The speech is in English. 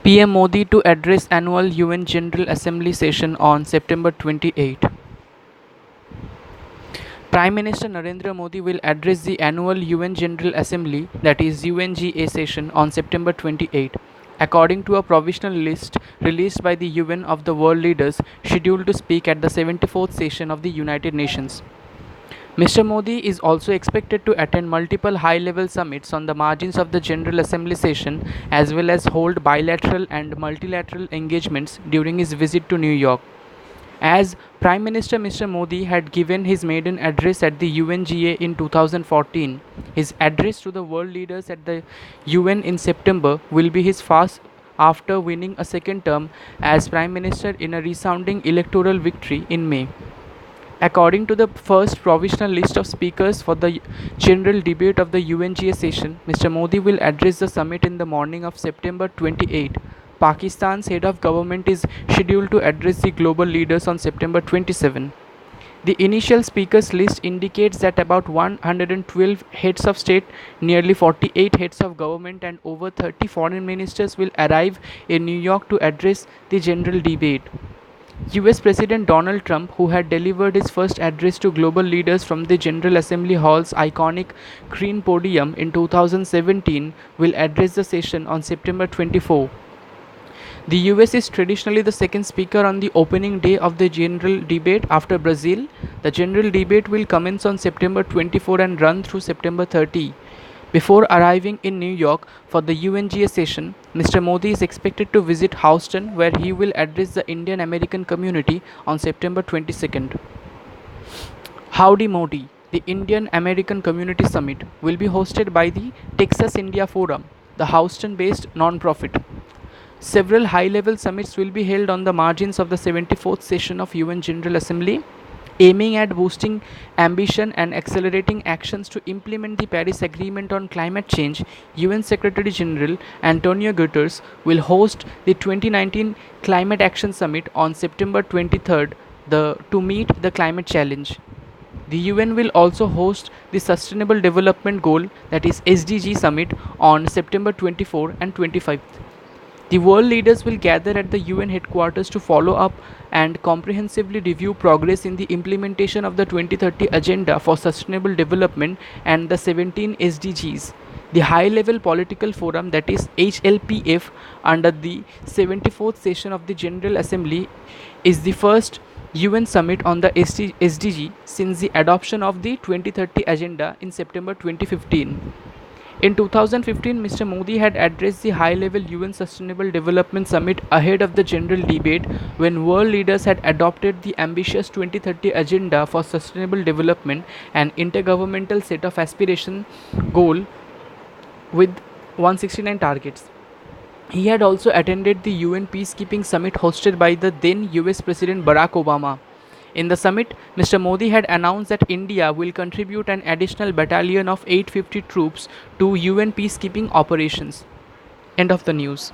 PM Modi to address annual UN General Assembly session on September 28. Prime Minister Narendra Modi will address the annual UN General Assembly, that is UNGA session on September 28, according to a provisional list released by the UN of the world leaders scheduled to speak at the 74th session of the United Nations. Mr. Modi is also expected to attend multiple high-level summits on the margins of the General Assembly session, as well as hold bilateral and multilateral engagements during his visit to New York. As Prime Minister Mr. Modi had given his maiden address at the UNGA in 2014, his address to the world leaders at the UN in September will be his first after winning a second term as Prime Minister in a resounding electoral victory in May. According to the first provisional list of speakers for the general debate of the UNGA session, Mr. Modi will address the summit in the morning of September 28. Pakistan's head of government is scheduled to address the global leaders on September 27. The initial speakers list indicates that about 112 heads of state, nearly 48 heads of government, and over 30 foreign ministers will arrive in New York to address the general debate. US President Donald Trump, who had delivered his first address to global leaders from the General Assembly Hall's iconic green podium in 2017, will address the session on September 24. The US is traditionally the second speaker on the opening day of the general debate after Brazil. The general debate will commence on September 24 and run through September 30. Before arriving in New York for the UNGA session, Mr. Modi is expected to visit Houston, where he will address the Indian American community on September 22nd. Howdy Modi, the Indian American Community Summit, will be hosted by the Texas India Forum, the Houston-based non-profit. Several high-level summits will be held on the margins of the 74th session of UN General Assembly, aiming at boosting ambition and accelerating actions to implement the Paris Agreement on climate change. UN Secretary General Antonio Guterres will host the 2019 Climate Action Summit on September 23rd to meet the climate challenge. The UN will also host the Sustainable Development Goal, that is SDG Summit, on September 24 and 25. The world leaders will gather at the UN headquarters to follow up and comprehensively review progress in the implementation of the 2030 Agenda for Sustainable Development and the 17 SDGs. The High-Level Political Forum, that is HLPF, under the 74th session of the General Assembly is the first UN summit on the SDG since the adoption of the 2030 Agenda in September 2015. In 2015, Mr. Modi had addressed the high-level UN Sustainable Development Summit ahead of the general debate when world leaders had adopted the ambitious 2030 Agenda for Sustainable Development, an intergovernmental set of aspiration goal with 169 targets. He had also attended the UN Peacekeeping Summit hosted by the then US President Barack Obama. In the summit, Mr. Modi had announced that India will contribute an additional battalion of 850 troops to UN peacekeeping operations. End of the news.